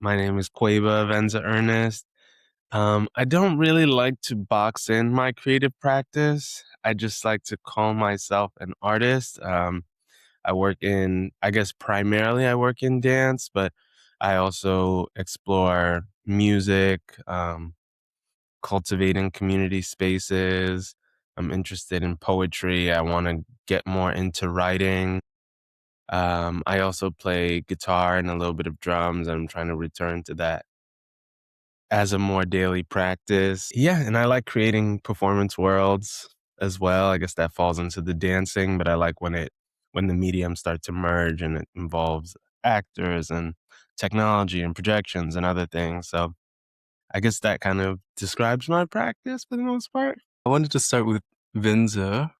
My name is Quaba Venza Ernest. I don't really like to box in my creative practice. I just like to call myself an artist. I work in, I guess primarily I work in dance, but I also explore music, cultivating community spaces. I'm interested in poetry. I want to get more into writing. I also play guitar and a little bit of drums. I'm trying to return to that as a more daily practice. Yeah, and I like creating performance worlds as well. I guess that falls into the dancing, but I like when the mediums start to merge and it involves actors and technology and projections and other things. So I guess that kind of describes my practice for the most part. I wanted to start with Venza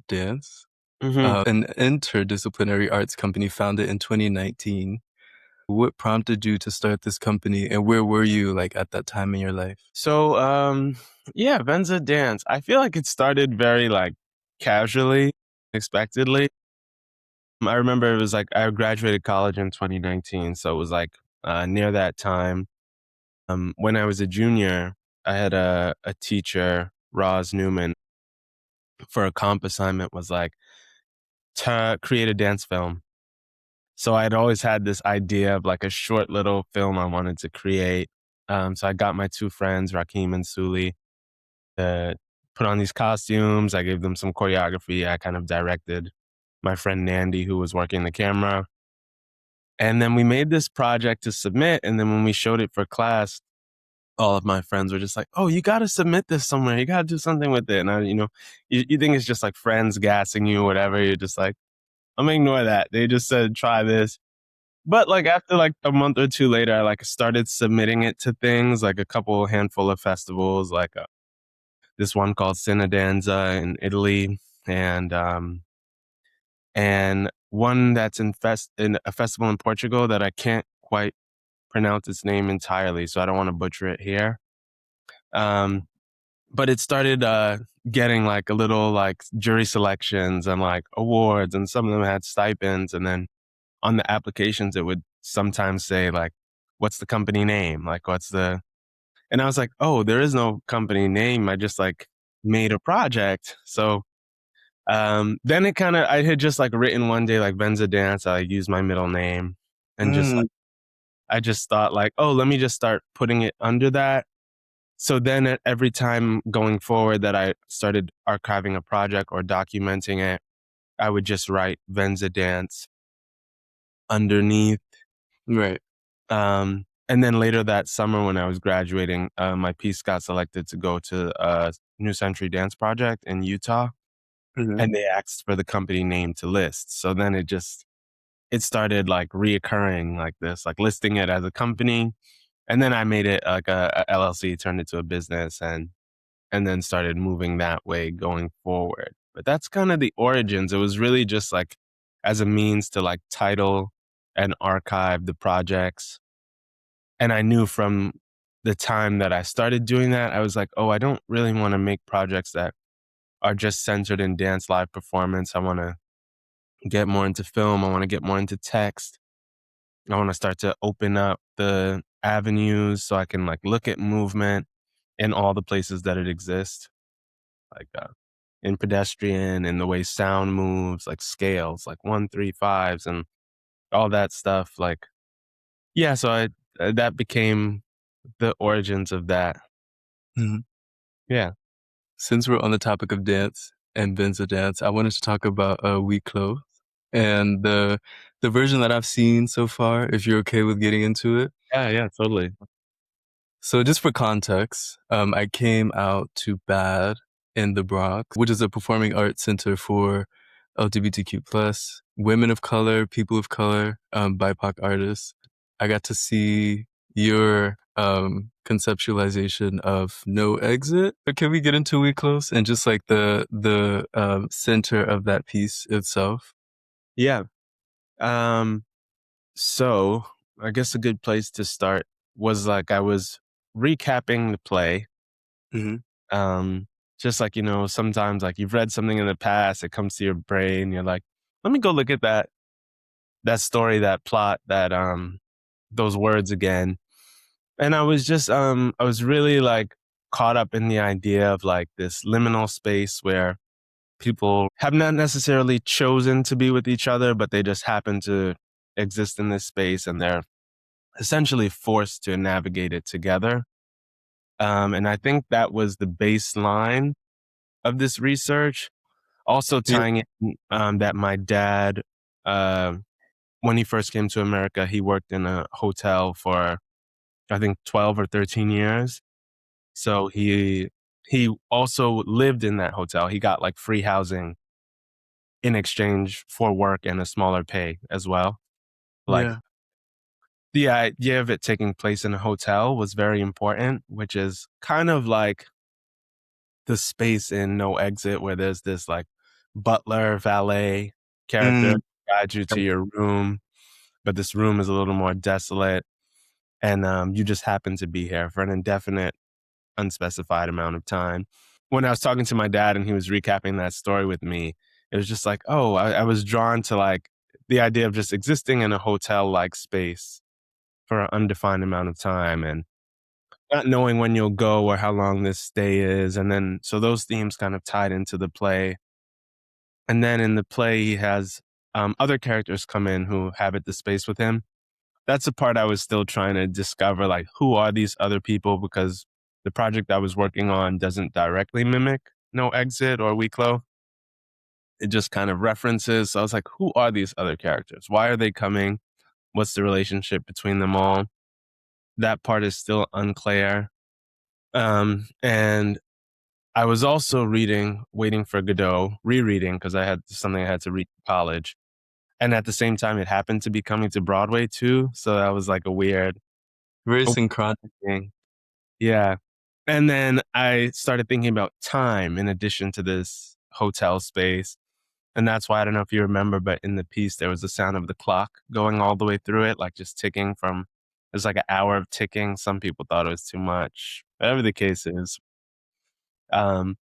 Dance, hmm an interdisciplinary arts company founded in 2019. What prompted you to start this company, and where were you like at that time in your life? So yeah, Venza Dance. I feel like it started very like casually, expectedly. I remember it was like I graduated college in 2019, so it was like near that time. When I was a junior, I had a teacher, Roz Newman, for a comp assignment was like to create a dance film. So I'd always had this idea of like a short little film I wanted to create. So I got my two friends, Rakim and Suli, to put on these costumes. I gave them some choreography. I kind of directed my friend Nandy, who was working the camera. And then we made this project to submit. And then when we showed it for class, all of my friends were just like, "Oh, you got to submit this somewhere. You got to do something with it." And you think it's just like friends gassing you, whatever. You're just like, I'm gonna ignore that. They just said, try this. But like after like a month or two later, I like started submitting it to things like a couple handful of festivals, like this one called Cinedanza in Italy, and one that's in a festival in Portugal that I can't quite pronounce its name entirely, so I don't want to butcher it here. Um, but it started getting like a little like jury selections and like awards, and some of them had stipends. And then on the applications, it would sometimes say like, "What's the company name? Like, what's the?" And I was like, "Oh, there is no company name. I just like made a project." So then I had just like written one day like Venza Dance. I used my middle name and just Mm, like I just thought like, oh, let me just start putting it under that. So then at every time going forward that I started archiving a project or documenting it, I would just write Venza Dance underneath. right. And then later that summer when I was graduating, my piece got selected to go to a New Century Dance Project in Utah, hmm and they asked for the company name to list. So then it started like reoccurring like this, like listing it as a company. And then I made it like a LLC, turned it to a business, and then started moving that way going forward. But that's kind of the origins. It was really just like as a means to like title and archive the projects. And I knew from the time that I started doing that, I was like, oh, I don't really want to make projects that are just centered in dance live performance. I want to get more into film. I want to get more into text. I want to start to open up the avenues so I can like look at movement in all the places that it exists, like in pedestrian and the way sound moves, like scales, like 1, 3, 5s, and all that stuff. Like, yeah, so that became the origins of that. hmm Yeah. Since we're on the topic of dance and Venza Dance, I wanted to talk about Huis Clos and the version that I've seen so far. If you're okay with getting into it. Yeah, yeah, totally. So just for context, I came out to BAD in the Bronx, which is a performing arts center for LGBTQ plus women of color, people of color, BIPOC artists. I got to see your conceptualization of no exit. But can we get into We Close and just like the center of that piece itself? Yeah. Um, so I guess a good place to start was like I was recapping the play. Mm-hmm. Um, just like, sometimes like you've read something in the past, it comes to your brain, you're like, let me go look at that story, that plot, that those words again. And I was really like caught up in the idea of like this liminal space where people have not necessarily chosen to be with each other, but they just happen to exist in this space and they're essentially forced to navigate it together. And I think that was the baseline of this research. Also Yeah. tying in that my dad, uh, when he first came to America, he worked in a hotel for I think 12 or 13 years. So he also lived in that hotel. He got like free housing in exchange for work and a smaller pay as well. Like Yeah. the idea of it taking place in a hotel was very important, which is kind of like the space in No Exit where there's this like butler valet character Mm. guide you to your room, but this room is a little more desolate and you just happen to be here for an indefinite, unspecified amount of time. When I was talking to my dad and he was recapping that story with me, it was just like, oh, I was drawn to like the idea of just existing in a hotel like space for an undefined amount of time and not knowing when you'll go or how long this stay is. And then, so those themes kind of tied into the play. And then in the play, he has other characters come in who habit the space with him. That's the part I was still trying to discover, like, who are these other people? Because the project I was working on doesn't directly mimic No Exit or Huis Clos. It just kind of references. So I was like, who are these other characters? Why are they coming? What's the relationship between them all? That part is still unclear. And I was also reading Waiting for Godot, rereading because I had something I had to read in college. And at the same time, it happened to be coming to Broadway too. So that was like Very a synchronic. thing. Yeah. And then I started thinking about time in addition to this hotel space. And that's why I don't know if you remember, but in the piece, there was the sound of the clock going all the way through it, like just ticking from, there's like an hour of ticking. Some people thought it was too much. Whatever the case is, um,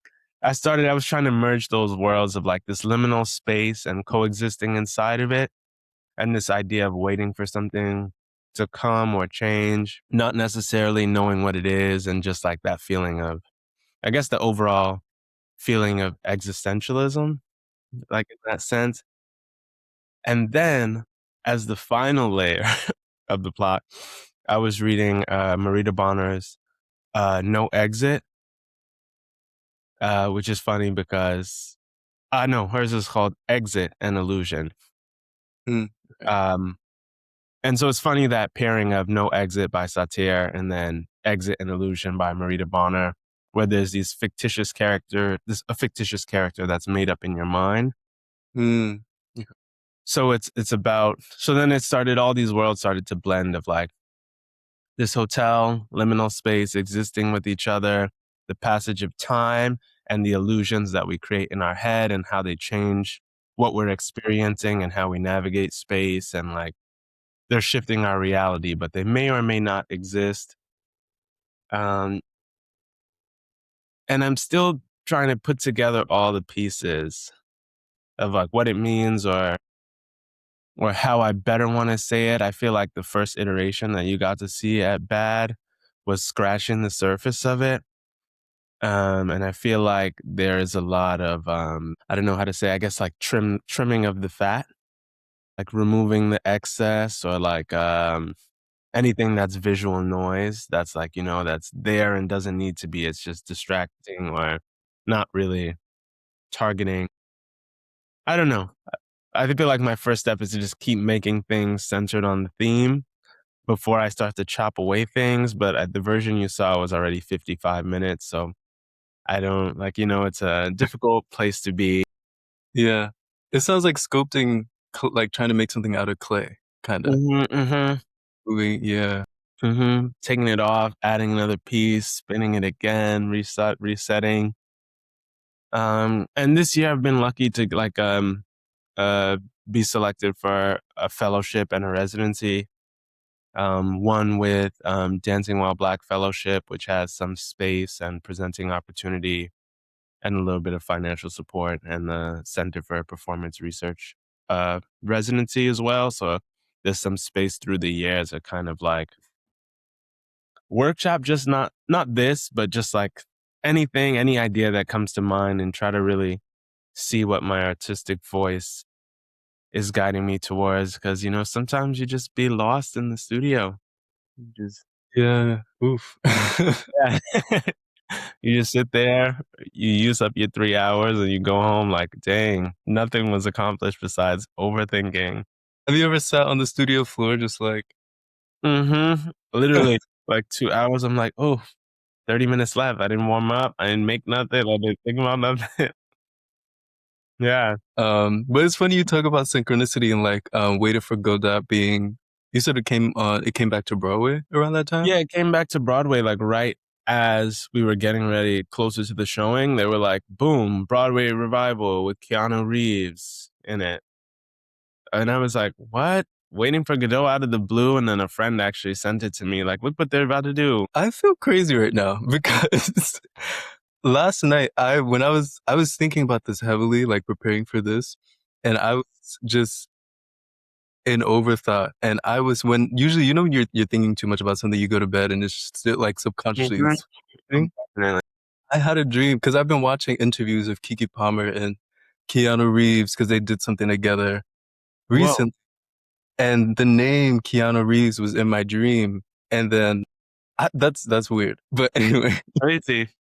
I was trying to merge those worlds of like this liminal space and coexisting inside of it, and this idea of waiting for something to come or change, not necessarily knowing what it is, and just like that feeling of, I guess, the overall feeling of existentialism, like in that sense. And then, as the final layer of the plot, I was reading Marita Bonner's No Exit, which is funny because no, hers is called Exit and Illusion. Mm. Okay. Um, and so it's funny that pairing of No Exit by Satir and then Exit and Illusion by Marita Bonner, where there's this a fictitious character that's made up in your mind. Mm. So it's about, so then all these worlds started to blend of like this hotel, liminal space existing with each other, the passage of time and the illusions that we create in our head and how they change what we're experiencing and how we navigate space, and like they're shifting our reality, but they may or may not exist. Um, and I'm still trying to put together all the pieces of like what it means or how I better want to say it. I feel like the first iteration that you got to see at Bad was scratching the surface of it. And I feel like there is a lot of I don't know how to say, I guess like trimming of the fat, like removing the excess or like anything that's visual noise that's like, that's there and doesn't need to be. It's just distracting or not really targeting. I don't know. I feel like my first step is to just keep making things centered on the theme before I start to chop away things. But the version you saw was already 55 minutes. So I don't like, it's a difficult place to be. Yeah. It sounds like sculpting, like trying to make something out of clay, kind of. Hmm, hmm, Moving. Yeah. Taking it off, adding another piece, spinning it again, resetting. And this year I've been lucky to like uh be selected for a fellowship and a residency. One with Dancing While Black Fellowship, which has some space and presenting opportunity and a little bit of financial support, and the Center for Performance Research residency as well. So there's some space through the years to kind of like workshop just not this, but just like anything, any idea that comes to mind and try to really see what my artistic voice is guiding me towards. Because sometimes you just be lost in the studio. You just Yeah. Oof. yeah. You just sit there, you use up your 3 hours, and you go home like, "Dang, nothing was accomplished besides overthinking." Have you ever sat on the studio floor just like Mhm. Literally, like 2 hours, I'm like, "Oh, 30 minutes left. I didn't warm up. I didn't make nothing. I didn't think about nothing." Yeah. But it's funny you talk about synchronicity and like Waiting for Godot being you said it came back to Broadway around that time? Yeah, it came back to Broadway, like, right as we were getting ready closer to the showing. They were like, "Boom, Broadway revival with Keanu Reeves in it." And I was like, "What?" Waiting for Godot out of the blue, and then a friend actually sent it to me, like, "Look what they're about to do." I feel crazy right now because last night I was thinking about this heavily, like preparing for this, and I was just in overthought. And I was when usually when you're thinking too much about something, you go to bed and it's still like subconsciously Mhm. it's thing. Definitely. I had a dream because I've been watching interviews of Kiki Palmer and Keanu Reeves because they did something together Whoa, recently, and the name Keanu Reeves was in my dream, and then that's weird. But anyway, crazy.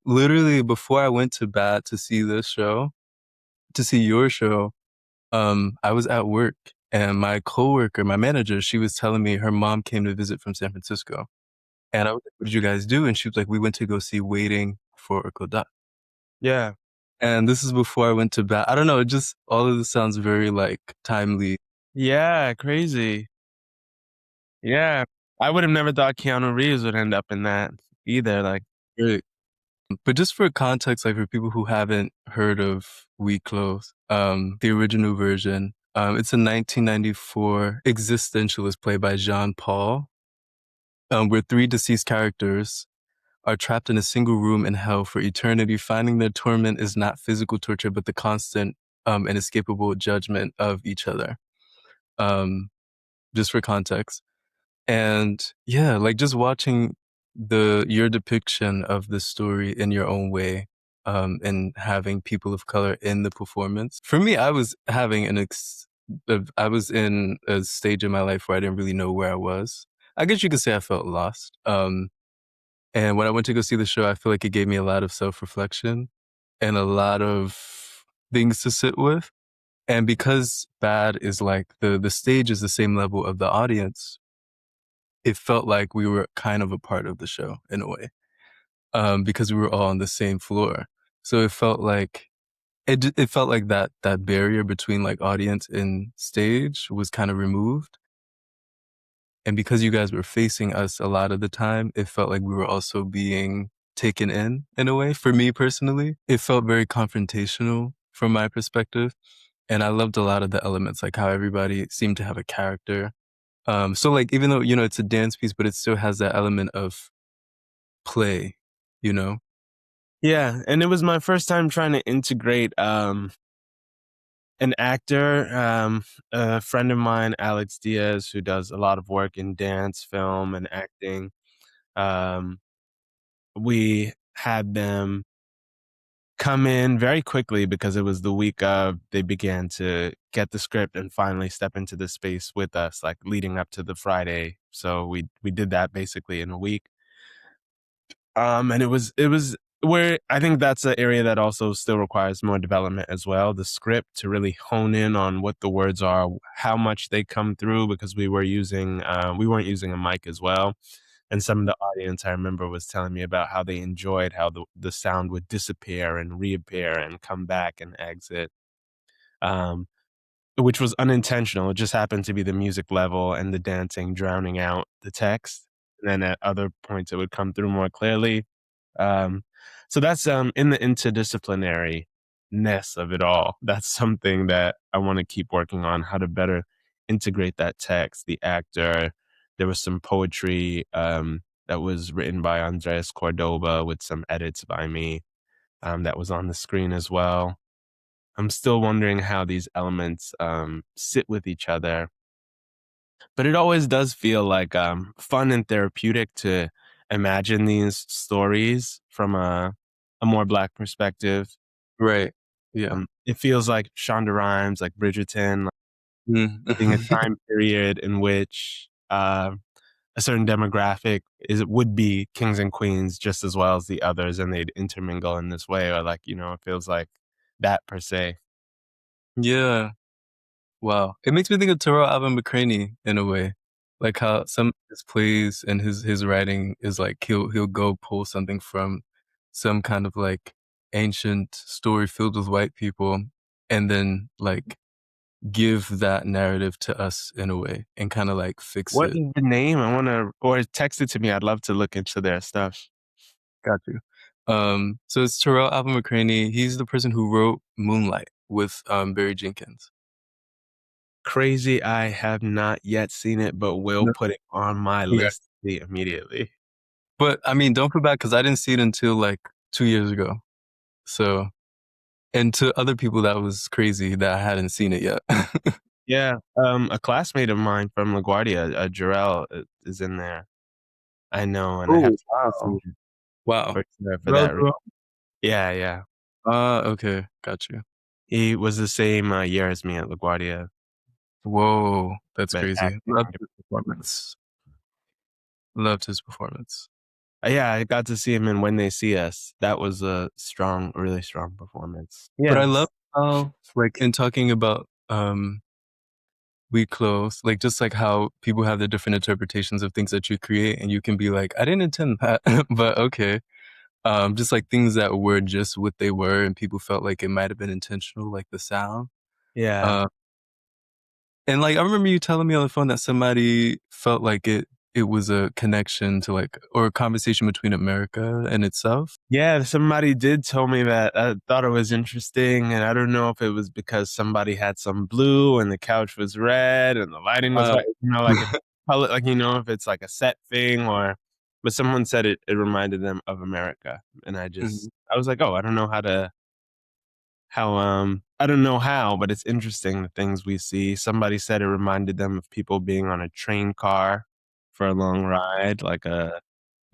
literally before I went to bat to see your show, I was at work and my coworker, my manager, she was telling me her mom came to visit from San Francisco. And I was like, "What did you guys do?" And she was like, "We went to go see Waiting for Godot." Yeah. And this is before I went to bat. I don't know, it just all of this sounds very like timely. Yeah, crazy. Yeah. I would have never thought Keanu Reeves would end up in that either, like Great. But just for context, like for people who haven't heard of Huis Clos, the original version, it's a 1994 existentialist play by Jean Paul, where three deceased characters are trapped in a single room in hell for eternity, finding their torment is not physical torture, but the constant, inescapable judgment of each other. Um, just for context. And yeah, like just watching your depiction of the story in your own way, and having people of color in the performance. For me, I was having I was in a stage in my life where I didn't really know where I was. I guess you could say I felt lost. And when I went to go see the show, I feel like it gave me a lot of self-reflection and a lot of things to sit with. And because Bad is like the stage is the same level of the audience, it felt like we were kind of a part of the show in a way, because we were all on the same floor. So it felt like it felt like that barrier between like audience and stage was kind of removed. And because you guys were facing us a lot of the time, it felt like we were also being taken in a way. For me personally, it felt very confrontational from my perspective. And I loved a lot of the elements, like how everybody seemed to have a character. So like even though, it's a dance piece, but it still has that element of play, you know? yeah, and it was my first time trying to integrate, an actor, a friend of mine, Alex Diaz, who does a lot of work in dance, film, and acting. Um, we had them come in very quickly because it was the week of they began to get the script and finally step into the space with us, like leading up to the Friday. So we did that basically in a week. And it was where I think that's an area that also still requires more development as well. The script to really hone in on what the words are, how much they come through, because we weren't using a mic as well. And some of the audience I remember was telling me about how they enjoyed how the sound would disappear and reappear and come back and exit. Um, which was unintentional. It just happened to be the music level and the dancing drowning out the text. And then at other points, it would come through more clearly. Um, so that's in the interdisciplinary-ness of it all. That's something that I want to keep working on, how to better integrate that text, the actor. There was some poetry that was written by Andres Cordoba with some edits by me that was on the screen as well. I'm still wondering how these elements sit with each other but it always does feel like fun and therapeutic to imagine these stories from a more Black perspective. Right. Yeah. It feels like Shonda Rhimes, like Bridgerton, like Mm. being a time period in which a certain demographic would be kings and queens just as well as the others, and they'd intermingle in this way, or like it feels like that per se. Yeah. Wow. It makes me think of Terrell Alvin McCraney in a way. Like how some of his plays and his writing is like he'll go pull something from some kind of like ancient story filled with white people and then like give that narrative to us in a way and kind of like fix What it. is the name? I want to, or text it to me. I'd love to look into their stuff. Got you. So it's Terrell Alvin McCraney. He's the person who wrote Moonlight with Barry Jenkins. Crazy, I have not yet seen it, but will No. put it on my Okay. list to see immediately. But I mean, don't feel bad because I didn't see it until like 2 years ago. So, and to other people, that was crazy that I hadn't seen it yet. Yeah, a classmate of mine from LaGuardia, Jarrell, is in there. I know, and I have Oh, to see wow. it Wow. for sure for Bro, that. bro. Yeah, yeah. Okay. Got you. He was the same year as me at LaGuardia, Whoa. That's but crazy. Loved acting. his performance. Loved his performance. Yeah, I got to see him in When They See Us. That was a strong, really strong performance. But I love Yes. how, like, in talking about We Close, like, just like how people have the different interpretations of things that you create, and you can be like, I didn't intend that, but okay. Just like things that were just what they were, and people felt like it might have been intentional, like the sound. Yeah. Uh, and like I remember you telling me on the phone that somebody felt like it was a connection to like or a conversation between America and itself. Yeah, somebody did tell me that. I thought it was interesting, and I don't know if it was because somebody had some blue and the couch was red and the lighting was Uh, like, like if color, like if it's like a set thing or. But someone said it reminded them of America, and mhm. I was like, oh, I don't know I don't know how, but it's interesting the things we see. Somebody said it reminded them of people being on a train car for a long ride, like a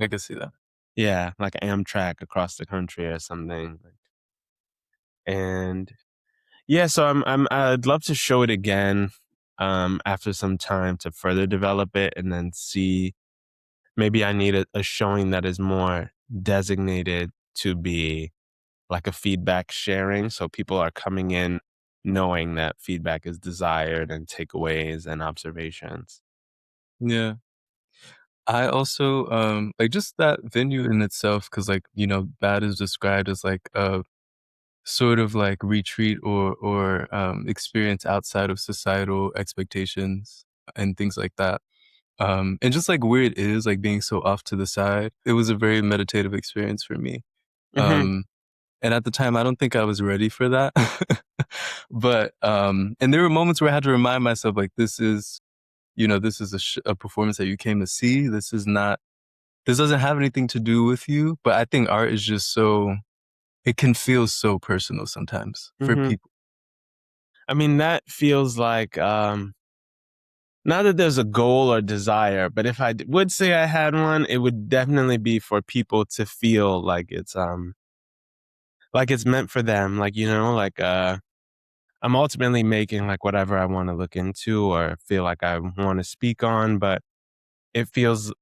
I can see that. yeah, like Amtrak across the country or something. And yeah, so I'd love to show it again after some time to further develop it and then see maybe I need a showing that is more designated to be like a feedback sharing. So people are coming in knowing that feedback is desired and takeaways and observations. Yeah. I also like just that venue in itself, because like, that is described as like a sort of like retreat or experience outside of societal expectations and things like that. And just like where it is, like being so off to the side, it was a very meditative experience for me. Hmm. Um, and at the time, I don't think I was ready for that. But and there were moments where I had to remind myself, like, this is a performance that you came to see. This doesn't have anything to do with you. But I think art is just it can feel so personal sometimes for Hmm. people. I mean, that feels like not that there's a goal or desire, but if I would say I had one, it would definitely be for people to feel like it's meant for them. Like, I'm ultimately making like whatever I want to look into or feel like I want to speak on, but it feels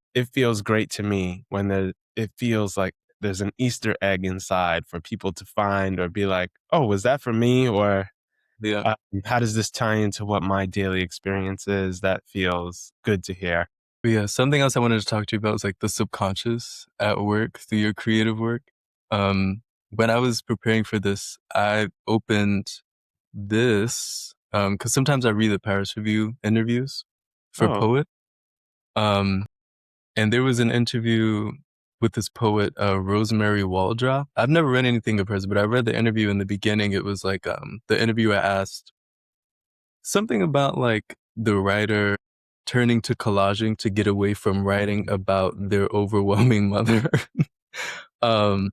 great to me when it feels like there's an Easter egg inside for people to find or be like, "Oh, was that for me?" Or Yeah. "How does this tie into what my daily experience is?" That feels good to hear. But yeah, something else I wanted to talk to you about is like the subconscious at work through your creative work. When I was preparing for this, I opened this because sometimes I read the Paris Review interviews for Oh, poet. Um, and there was an interview with this poet, Rosemary Waldrop. I've never read anything of hers, but I read the interview in the beginning. It was like the interviewer asked something about like the writer turning to collaging to get away from writing about their overwhelming mother. um,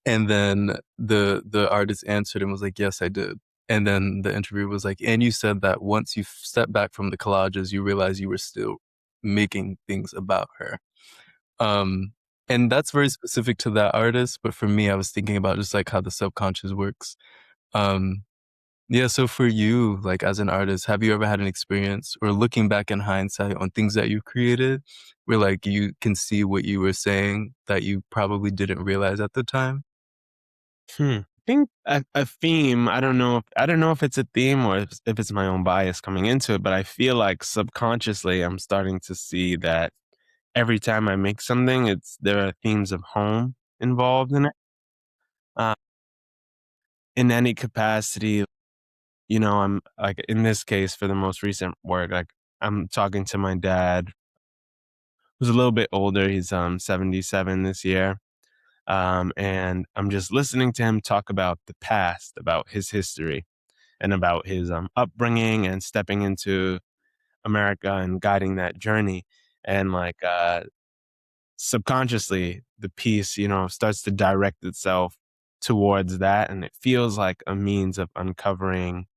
and then the artist answered and was like, "Yes, I did." And then the interviewer was like, and you said that once you stepped back from the collages, you realized you were still making things about her. Um, and that's very specific to that artist. But for me, I was thinking about just like how the subconscious works. Um, yeah. So for you, like as an artist, have you ever had an experience or looking back in hindsight on things that you created where like you can see what you were saying that you probably didn't realize at the time? I think a theme. I don't know if it's a theme or if it's my own bias coming into it, but I feel like subconsciously I'm starting to see that every time I make something, it's there are themes of home involved in it. Uh, in any capacity, I'm like in this case for the most recent work, like I'm talking to my dad, who's a little bit older. He's 77 this year. And I'm just listening to him talk about the past, about his history, and about his upbringing and stepping into America and guiding that journey. And like subconsciously, the piece, starts to direct itself towards that. And it feels like a means of uncovering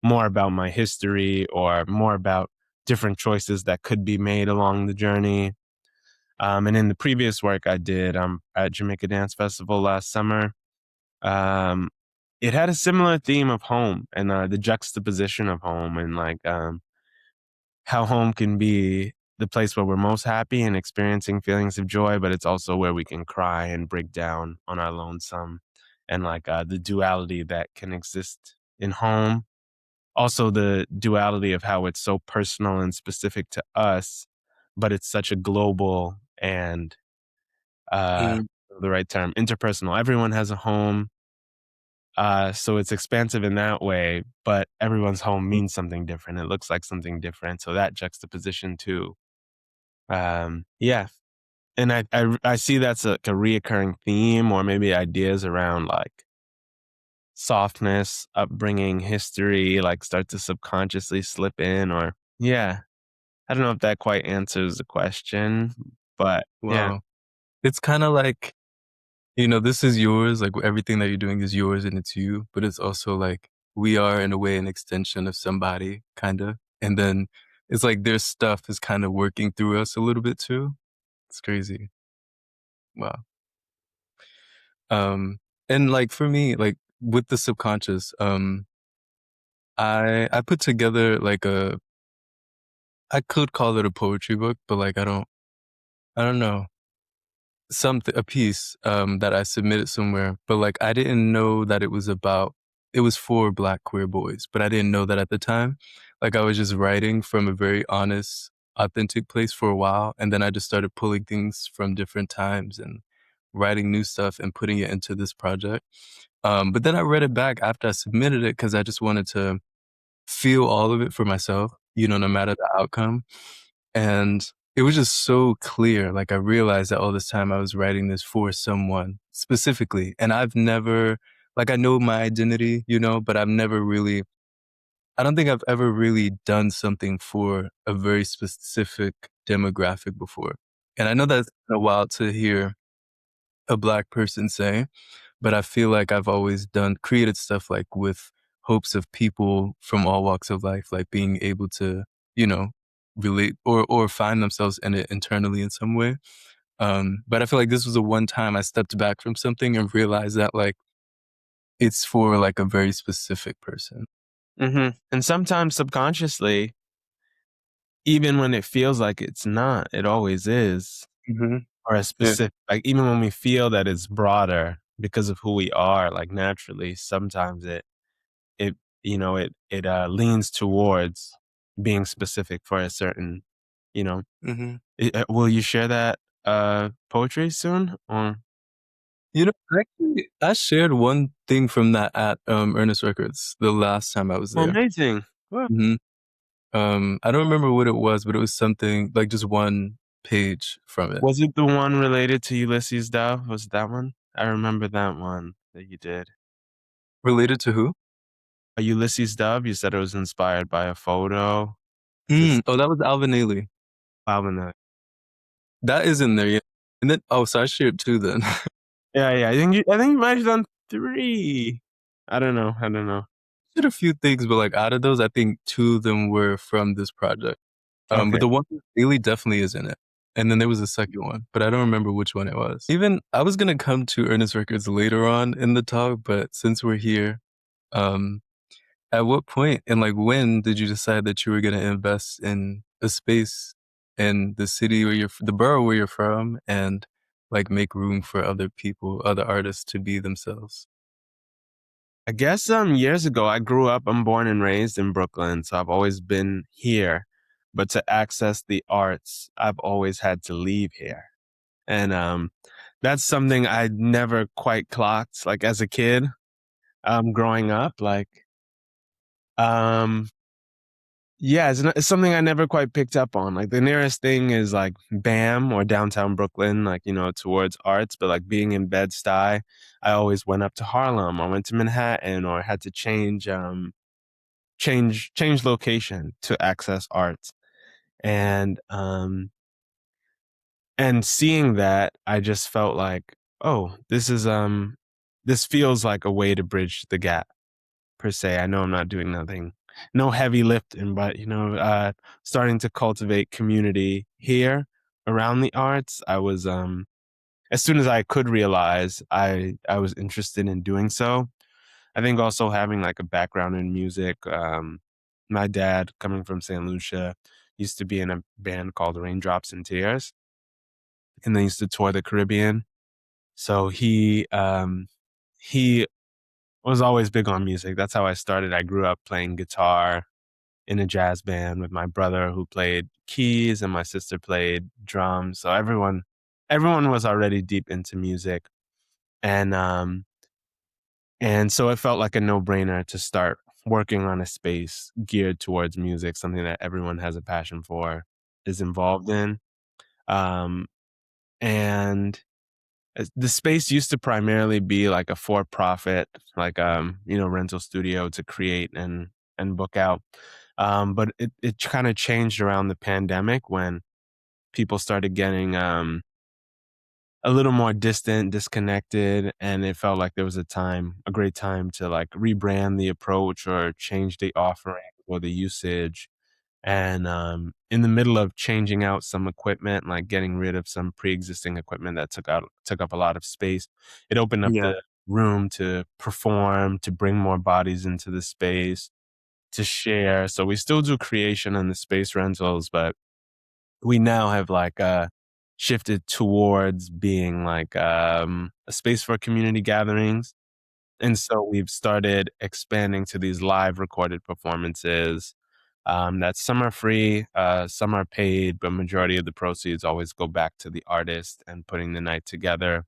more about my history or more about different choices that could be made along the journey. And in the previous work I did at Jamaica Dance Festival last summer, um, it had a similar theme of home and the juxtaposition of home and like how home can be the place where we're most happy and experiencing feelings of joy, but it's also where we can cry and break down on our lonesome, and like the duality that can exist in home. Also, the duality of how it's so personal and specific to us, but it's such a global and uh, Mm, the right term, interpersonal. Everyone has a home. So it's expansive in that way, but everyone's home mm, means something different. It looks like something different. So that juxtaposition too. Yeah. And I see that's a reoccurring theme or maybe ideas around like softness, upbringing, history, like start to subconsciously slip in or yeah. I don't know if that quite answers the question, but yeah. wow. It's kind of like, this is yours, like everything that you're doing is yours and it's you, but it's also like we are in a way an extension of somebody, kind of. And then it's like their stuff is kind of working through us a little bit too. It's crazy. Wow. Um, and like for me, like with the subconscious, I put together like I could call it a poetry book, but like I don't know. A piece that I submitted somewhere, but like I didn't know that it was for Black queer boys, but I didn't know that at the time. Like I was just writing from a very honest, authentic place for a while, and then I just started pulling things from different times and writing new stuff and putting it into this project. But then I read it back after I submitted it because I just wanted to feel all of it for myself, no matter the outcome. And it was just so clear. Like I realized that all this time I was writing this for someone specifically. And I've never, like, I know my identity, but I don't think I've ever really done something for a very specific demographic before. And I know that's a while to hear a Black person say, but I feel like I've always created stuff like with hopes of people from all walks of life, like being able to, you know, relate or find themselves in it internally in some way. But I feel like this was the one time I stepped back from something and realized that like it's for like a very specific person. And sometimes subconsciously, even when it feels like it's not, it always is. Hmm. Or a Yeah. specific, like even when we feel that it's broader because of who we are, like naturally, sometimes it leans towards being specific for a certain, you know. Hmm. Will you share that poetry soon? Or Actually, I shared one thing from that at Ernest Records the last time I was oh, there. amazing. Well, Hmm. I don't remember what it was, but it was something like just one page from it. was it the one related to Ulysses Dove? Was it that one? I remember that one that you did. Related to who? Ulysses Dove, you said it was inspired by a photo. This Oh, that was Alvin Ailey. album that That is in there, yeah. And then so I shared 2 then. yeah, yeah. I think you might have done 3. I don't know. did a few things, but like out of those, I think two of them were from this project. But Okay. the one with Bailey definitely is in it. And then there was a second one, but I don't remember which one it was. Even I was gonna come to Ernest Records later on in the talk, but since we're here, um, at what point and like when did you decide that you were gonna invest in a space in the city where the borough where you're from, and like make room for other people, other artists to be themselves? I guess years ago I'm born and raised in Brooklyn, so I've always been here. But to access the arts, I've always had to leave here. And that's something I never quite clocked like as a kid, growing up. Um yeah, it's something I never quite picked up on. Like the nearest thing is like BAM or downtown Brooklyn, like, towards arts, but like being in Bed-Stuy, I always went up to Harlem or went to Manhattan or had to change location to access art. And seeing that, I just felt like, oh, this feels like a way to bridge the gap per se. I know I'm not doing nothing, no heavy lifting, but starting to cultivate community here around the arts. I was as soon as I could realize I was interested in doing so. I think also having like a background in music. My dad, coming from St. Lucia, used to be in a band called Raindrops and Tears, and they used to tour the Caribbean. So he was always big on music. That's how I started. I grew up playing guitar in a jazz band with my brother who played keys and my sister played drums. So everyone was already deep into music. And so it felt like a no-brainer to start working on a space geared towards music, something that everyone has a passion for, is involved in. Um, and the space used to primarily be like a for-profit, like rental studio to create and book out. But it kind of changed around the pandemic when people started getting a little more distant, disconnected, and it felt like there was a great time to like rebrand the approach or change the offering or the usage. And in the middle of changing out some equipment, like getting rid of some pre-existing equipment that took up a lot of space, it opened up Yeah. the room to perform, to bring more bodies into the space, to share. So we still do creation and the space rentals, but we now have like shifted towards being like a space for community gatherings. And so we've started expanding to these live recorded performances, that some are free, some are paid, but majority of the proceeds always go back to the artist and putting the night together.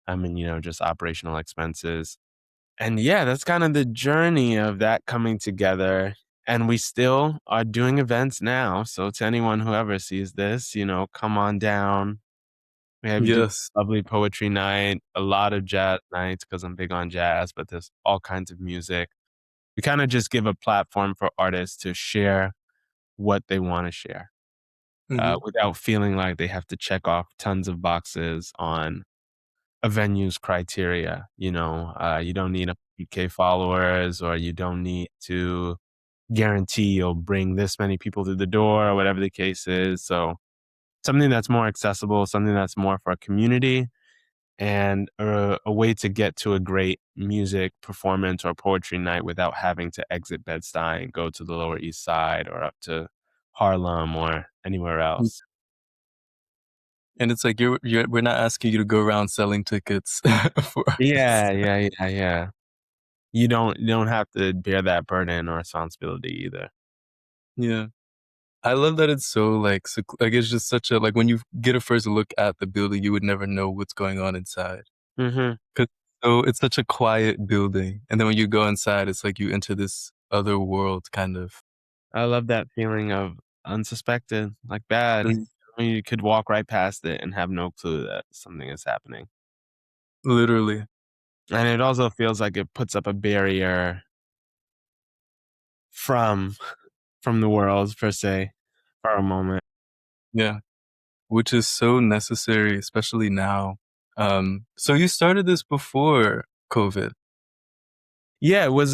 I mean, just operational expenses. And yeah, that's kind of the journey of that coming together. And we still are doing events now. So to anyone who ever sees this, come on down. We do Yes. lovely poetry night, a lot of jazz nights because I'm big on jazz, but there's all kinds of music. We kind of just give a platform for artists to share what they want to share, Hmm. without feeling like they have to check off tons of boxes on a venue's criteria. You don't need a k followers, or you don't need to guarantee you'll bring this many people through the door, or whatever the case is. So something that's more accessible, something that's more for a community, and a way to get to a great music performance or poetry night without having to exit Bed-Stuy and go to the Lower East Side or up to Harlem or anywhere else. And it's like we're not asking you to go around selling tickets for Yeah, artists. yeah, yeah, yeah. You don't have to bear that burden or responsibility either. Yeah. I love that it's so like like it's just such a like when you get a first look at the building, you would never know what's going on inside. Mhm. 'Cause so it's such a quiet building, and then when you go inside, it's like you enter this other world kind of. I love that feeling of unsuspected, like bad. Mm. I mean, you could walk right past it and have no clue that something is happening. Literally. And it also feels like it puts up a barrier from from the world per se for a moment. Yeah. Which is so necessary, especially now. So you started this before COVID. Yeah, it was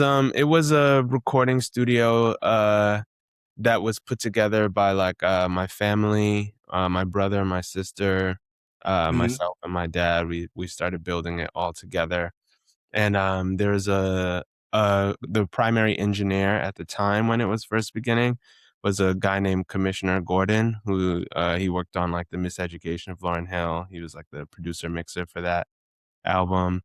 a recording studio that was put together by like my family, my brother, my sister, Mhm. myself and my dad. We started building it all together. And there's the primary engineer at the time when it was first beginning was a guy named Commissioner Gordon, who he worked on like the Miseducation of Lauryn Hill. He was like the producer mixer for that album.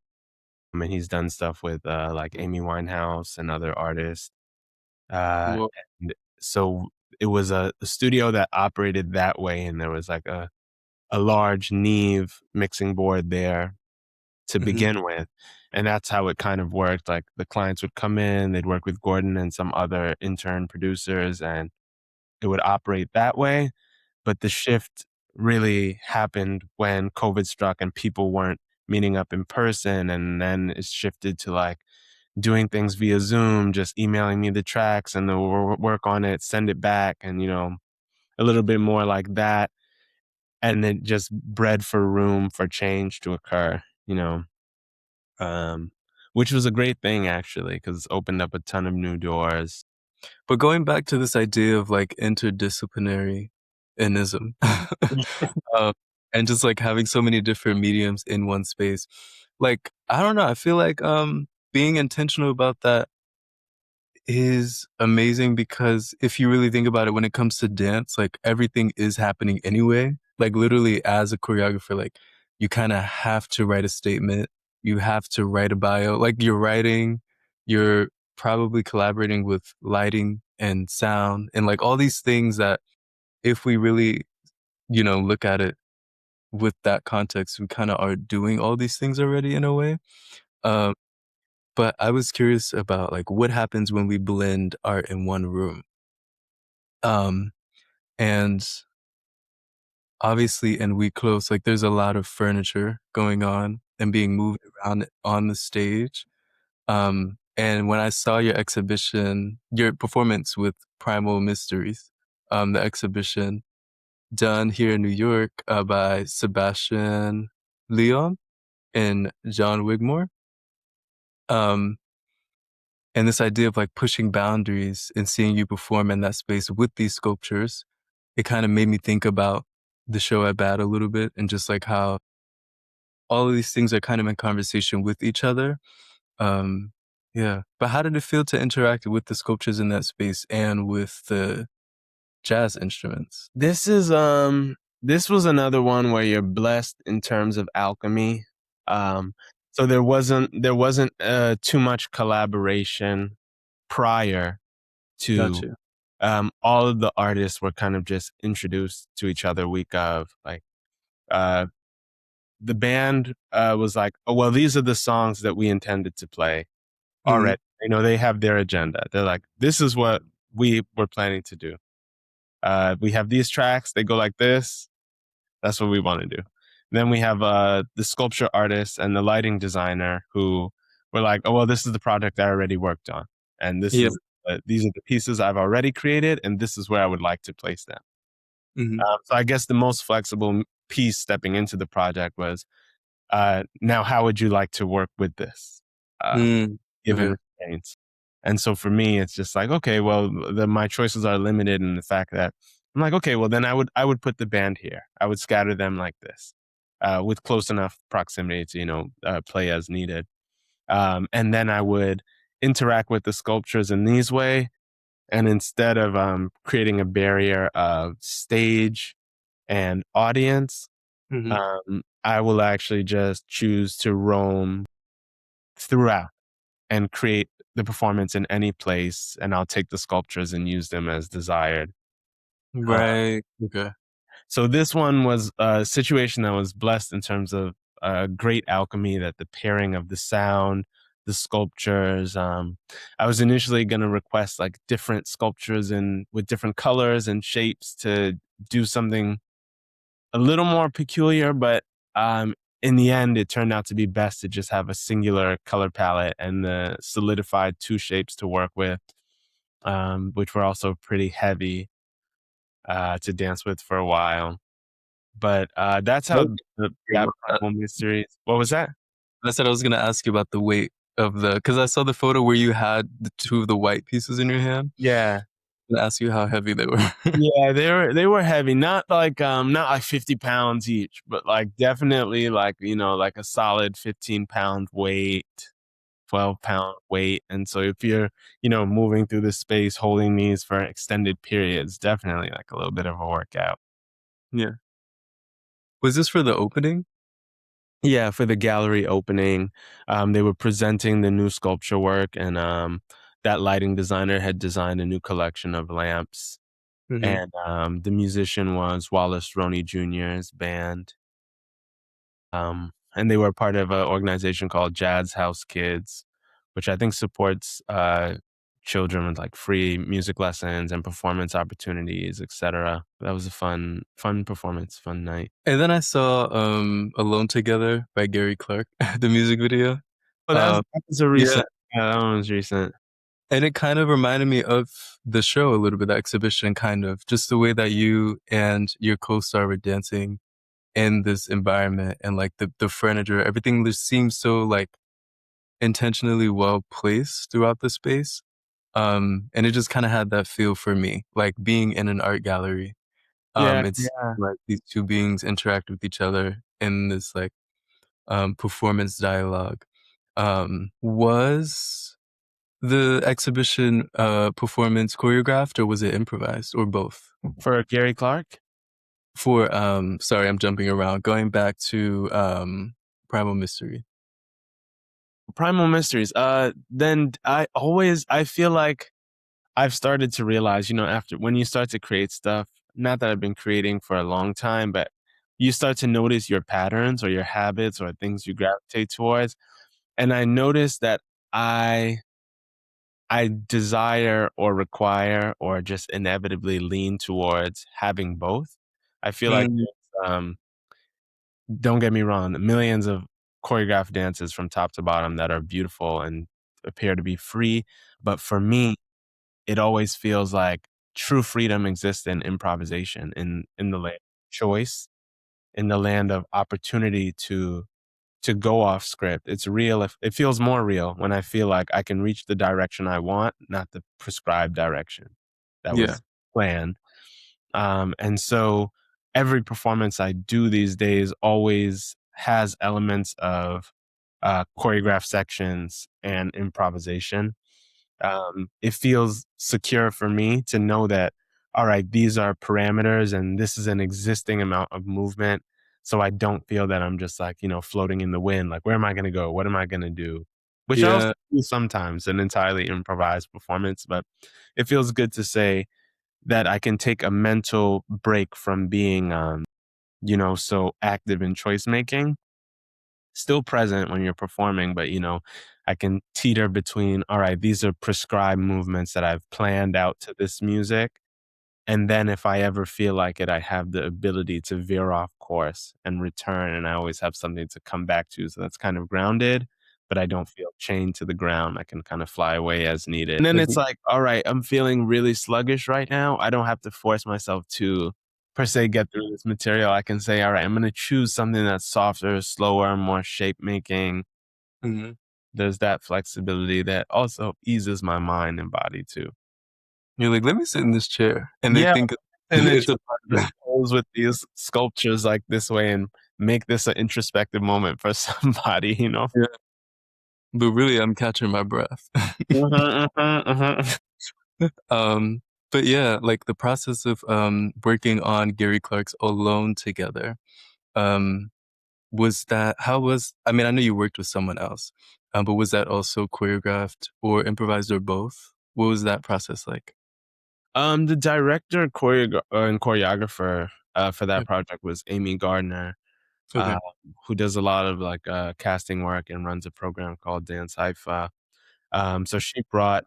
I mean, he's done stuff with like Amy Winehouse and other artists. Uh, Well, and so it was a studio that operated that way, and there was like a large Neve mixing board there to mhm. begin with. And that's how it kind of worked. Like the clients would come in, they'd work with Gordon and some other intern producers, and it would operate that way. But the shift really happened when COVID struck and people weren't meeting up in person. And then it shifted to like doing things via Zoom, just emailing me the tracks and then we'll work on it, send it back, and, you know, a little bit more like that. And it just bred for room for change to occur, you know. um, which was a great thing actually because it's opened up a ton of new doors. But going back to this idea of like interdisciplinary anism, um, and just like having so many different mediums in one space, like I don't know, I feel like being intentional about that is amazing because if you really think about it, when it comes to dance, like everything is happening anyway. Like literally as a choreographer, like you kind of have to write a statement. You have to write a bio. Like you're writing, you're probably collaborating with lighting and sound and like all these things that if we really, look at it with that context, we kind of are doing all these things already in a way. Um, but I was curious about like what happens when we blend art in one room. Um, and obviously in We Close, like there's a lot of furniture going on and being moved around on the stage. And when I saw your exhibition, your performance with Primal Mysteries, the exhibition done here in New York by Sebastian Leon and John Wigmore. Um, and this idea of like pushing boundaries and seeing you perform in that space with these sculptures, it kind of made me think about the show at Bat a little bit and just like how all of these things are kind of in conversation with each other. Um, yeah. But how did it feel to interact with the sculptures in that space and with the jazz instruments? This was another one where you're blessed in terms of alchemy. Um, so there wasn't too much collaboration prior to Gotcha. all of the artists were kind of just introduced to each other week of like uh the band was like, oh well, these are the songs that we intended to play Hmm. already. You know, they have their agenda. They're like, this is what we were planning to do. We have these tracks, they go like this. That's what we want to do. Then we have the sculpture artist and the lighting designer who were like, oh well, this is the project I already worked on, and Yeah. these are the pieces I've already created, and this is where I would like to place them. Hmm. So I guess the most flexible piece stepping into the project was, now how would you like to work with this, uh, Mm. given Okay. restraints? And so for me, it's just like, okay, well, my choices are limited in the fact that I'm like, okay, well, then I would put the band here. I would scatter them like this, with close enough proximity to, play as needed. And then I would interact with the sculptures in these way. And instead of creating a barrier of stage and audience, Hmm. I will actually just choose to roam throughout and create the performance in any place, and I'll take the sculptures and use them as desired. Uh, Right. Okay. so this one was a situation that was blessed in terms of great alchemy, that the pairing of the sound, the sculptures. I was initially going to request like different sculptures and with different colors and shapes to do something a little more peculiar, but um, in the end, it turned out to be best to just have a singular color palette and the solidified two shapes to work with, which were also pretty heavy to dance with for a while. But that's how Nope. that Primal Mysteries. What was that? I said I was gonna ask you about the weight. of the, because I saw the photo where you had the two of the white pieces in your hand Yeah. and asked you how heavy they were. Yeah, they were heavy, not like 50 pounds each, but like definitely like, like a solid 15-pound weight, 12-pound weight. And so if you're, moving through the space holding these for extended periods, definitely like a little bit of a workout. Yeah. Was this for the opening? Yeah, for the gallery opening, they were presenting the new sculpture work, and that lighting designer had designed a new collection of lamps. Hmm. And the musician was Wallace Roney Jr.'s band. And they were part of an organization called Jazz House Kids, which I think supports children with like free music lessons and performance opportunities, etc. That was a fun performance, fun night. And then I saw Alone Together by Gary Clark, the music video. Oh, Um, that was a yeah, recent. Yeah, that one was recent. and it kind of reminded me of the show a little bit, the exhibition, kind of just the way that you and your co-star were dancing in this environment, and like the furniture, everything just seems so like intentionally well placed throughout the space. And it just kind of had that feel for me, like being in an art gallery. Yeah, It's yeah. like these two beings interact with each other in this like performance dialogue. Was the exhibition performance choreographed or was it improvised or both? For Gary Clark? For sorry, I'm jumping around. Going back to Primal Mystery. Primal Mysteries. Then I feel like I've started to realize, after when you start to create stuff, not that I've been creating for a long time, but you start to notice your patterns or your habits or things you gravitate towards. And I noticed that I I desire or require or just inevitably lean towards having both. I feel like Mm, don't get me wrong, millions of choreographed dances from top to bottom that are beautiful and appear to be free. But for me, it always feels like true freedom exists in improvisation, in the land of choice, in the land of opportunity to go off script. It's real. If it feels more real when I feel like I can reach the direction I want, not the prescribed direction that yeah. was planned. And so every performance I do these days always has elements of choreographed sections and improvisation. It feels secure for me to know that, all right, these are parameters and this is an existing amount of movement. So I don't feel that I'm just like, floating in the wind. Like, where am I going to go? What am I going to do? Which I also Yeah. do sometimes, an entirely improvised performance, but it feels good to say that I can take a mental break from being, so active in choice making, still present when you're performing, but I can teeter between, all right, these are prescribed movements that I've planned out to this music. And then if I ever feel like it, I have the ability to veer off course and return. And I always have something to come back to. So that's kind of grounded, but I don't feel chained to the ground. I can kind of fly away as needed. And then Like, it's like, all right, I'm feeling really sluggish right now. I don't have to force myself to per se get through this material. I can say, all right, I'm going to choose something that's softer, slower, more shape making. mhm. There's that flexibility that also eases my mind and body too. You're like, let me sit in this chair, and they Yeah, think and then it's a just pose with these sculptures like this way and make this an introspective moment for somebody. yeah. But really, I'm catching my breath. Mhm, mhm, mhm. um, but yeah, like the process of working on Gary Clark's Alone Together. Um, was that how was? I mean, I know you worked with someone else, but was that also choreographed or improvised or both? What was that process like? The director and choreographer for that Yeah. project was Amy Gardner, uh, Okay. who does a lot of like casting work and runs a program called Dance Haifa. So she brought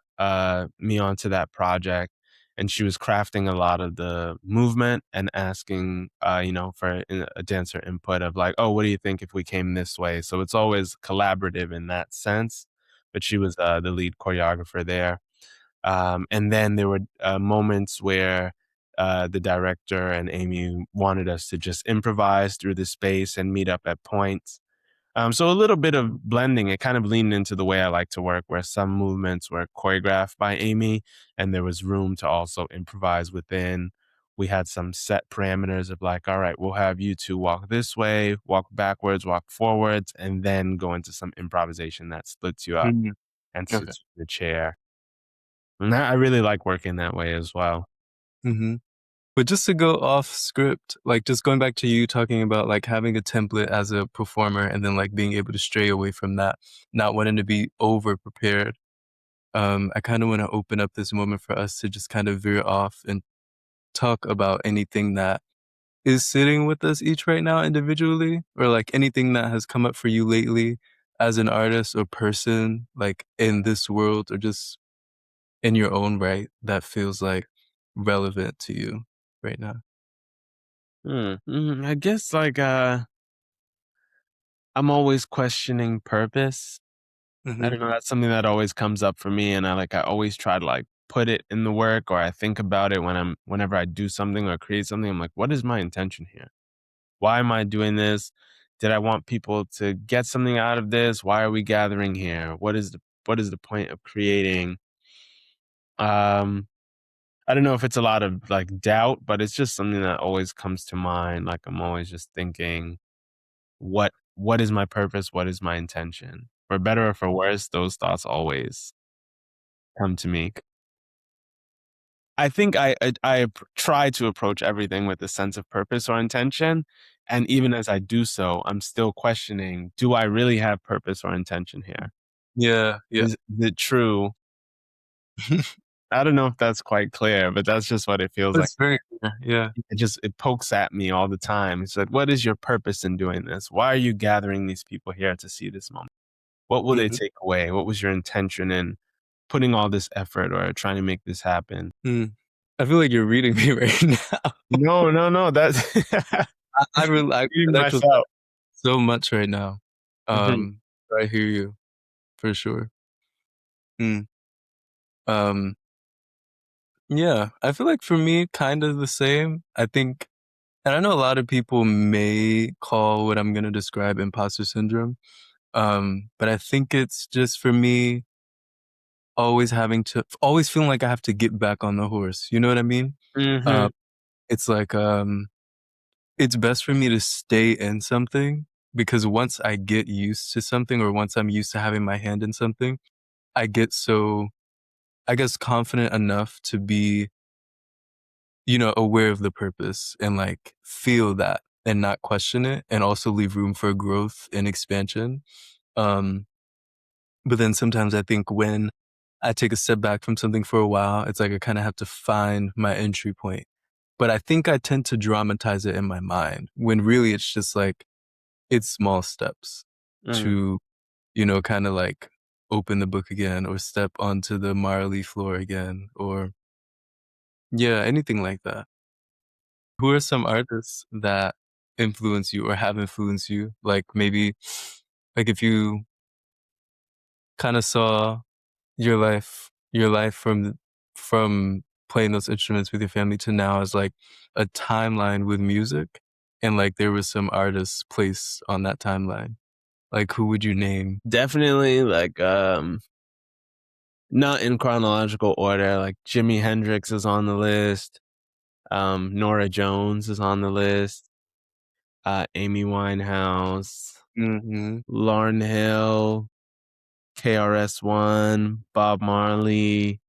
me onto that project, and she was crafting a lot of the movement and asking, for a dancer input of like, oh, what do you think if we came this way? So it's always collaborative in that sense. But she was the lead choreographer there. And then there were moments where the director and Amy wanted us to just improvise through the space and meet up at points. So a little bit of blending. It kind of leaned into the way I like to work, where some movements were choreographed by Amy, and there was room to also improvise within. We had some set parameters of like, all right, we'll have you two walk this way, walk backwards, walk forwards, and then go into some improvisation that splits you up Mhm. and Okay. sits you in the chair. And I really like working that way as well. Mhm. But just to go off script, like just going back to you talking about like having a template as a performer and then like being able to stray away from that, not wanting to be over prepared. I kind of want to open up this moment for us to just kind of veer off and talk about anything that is sitting with us each right now individually, or like anything that has come up for you lately as an artist or person, like in this world or just in your own right that feels like relevant to you right now. I guess like I'm always questioning purpose. I Mhm. don't know, that's something that always comes up for me, and I always try to, like, put it in the work, or I think about it whenever I do something or create something, I'm like, "What is my intention here? Why am I doing this? Did I want people to get something out of this? Why are we gathering here? What is the point of creating?" Um, I don't know if it's a lot of, like, doubt, but it's just something that always comes to mind, like, I'm always just thinking, "What is my purpose? What is my intention?" For better or for worse, those thoughts always come to me. I think try to approach everything with a sense of purpose or intention, and even as I do so, I'm still questioning, do I really have purpose or intention here? Yeah, yeah. Is it true? I don't know if that's quite clear, but that's just what it feels like. That's very clear, yeah. It pokes at me all the time. It's like, what is your purpose in doing this? Why are you gathering these people here to see this moment? What will they Mhm. take away? What was your intention in putting all this effort or trying to make this happen? Mm. I feel like you're reading me right now. No, no, no, that's I reading connect with that myself. so much right now. Mhm. I hear you for sure. Mm. Um, yeah, I feel like for me, kind of the same. I think, and I know a lot of people may call what I'm gonna describe imposter syndrome. But I think it's just for me always feeling like I have to get back on the horse. You know what I mean? Um, Mhm. it's like it's best for me to stay in something because once I get used to something or once I'm used to having my hand in something, I get so I guess confident enough to be, aware of the purpose and like feel that and not question it and also leave room for growth and expansion. Um, but then sometimes I think when I take a step back from something for a while, it's like I kind of have to find my entry point. But I think I tend to dramatize it in my mind when really it's just like it's small steps Mm. to, kind of like open the book again or step onto the Marley floor again or yeah, anything like that. Who are some artists that influence you or have influenced you? Like maybe like if you kind of saw your life from playing those instruments with your family to now as like a timeline with music and like there was some artists placed on that timeline. Like who would you name? Definitely, like, not in chronological order, like, Jimi Hendrix is on the list, Norah Jones is on the list, Amy Winehouse, Mhm. Lauryn Hill, KRS-One, Bob Marley,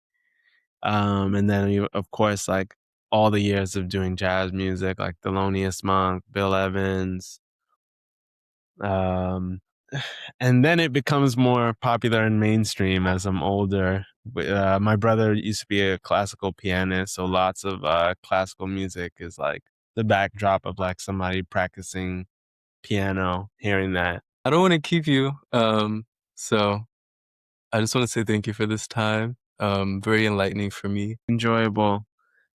and then you of course, like, all the years of doing jazz music, like Thelonious Monk, Bill Evans, um and then it becomes more popular and mainstream as I'm older. My brother used to be a classical pianist, so lots of classical music is like the backdrop of like somebody practicing piano, hearing that. I don't want to keep you. So I just want to say thank you for this time. Very enlightening for me. Enjoyable.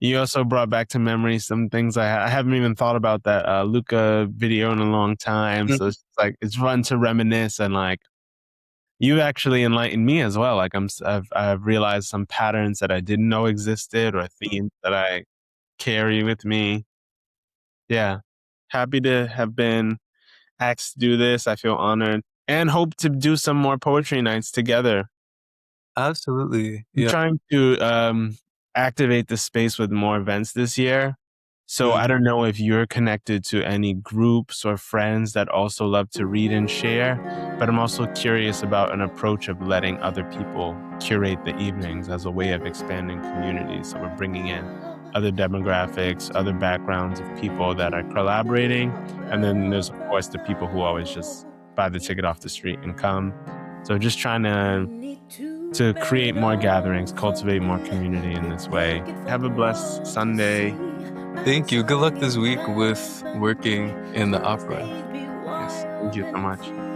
You also brought back to memory some things I haven't even thought about that Luca video in a long time. So Mhm. it's just like it's fun to reminisce and like you actually enlightened me as well. Like I've realized some patterns that I didn't know existed or themes that I carry with me. Yeah. Happy to have been asked to do this. I feel honored and hope to do some more poetry nights together. Absolutely. I'm Yeah. trying to activate the space with more events this year. So I Mm. don't know if you're connected to any groups or friends that also love to read and share, but I'm also curious about an approach of letting other people curate the evenings as a way of expanding communities. So we're bringing in other demographics, other backgrounds of people that are collaborating. And then there's, of course, the people who always just buy the ticket off the street and come. So just trying to create more gatherings, cultivate more community in this way. Have a blessed Sunday. Thank you. Good luck this week with working in the opera. Yes, thank you so much.